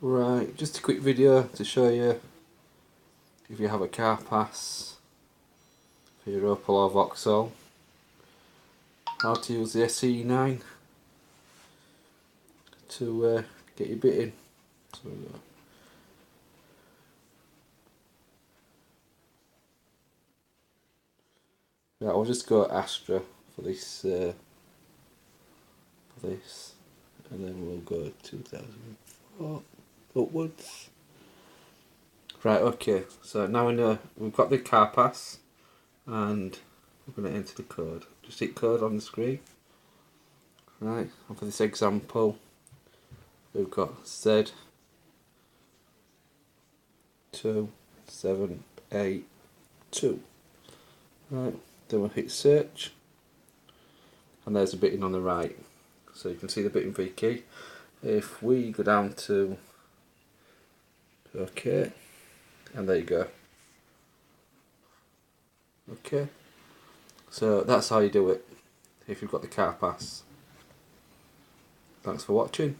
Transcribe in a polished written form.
Right, just a quick video to show you if you have a car pass for your Opel or Vauxhall, how to use the SEC-E9 to get your bit in. So, right, I'll just go Astra for this, and then we'll go 2004 upwards. Right, okay, so now we know we've got the car pass and we're going to enter the code. Just hit code on the screen. Right, and for this example we've got Z2782. Right, then we'll hit search and there's a bit in on the right, so you can see the bit in for your key. If we go down to OK, and there you go. Okay, so that's how you do it if you've got the car pass. Thanks for watching.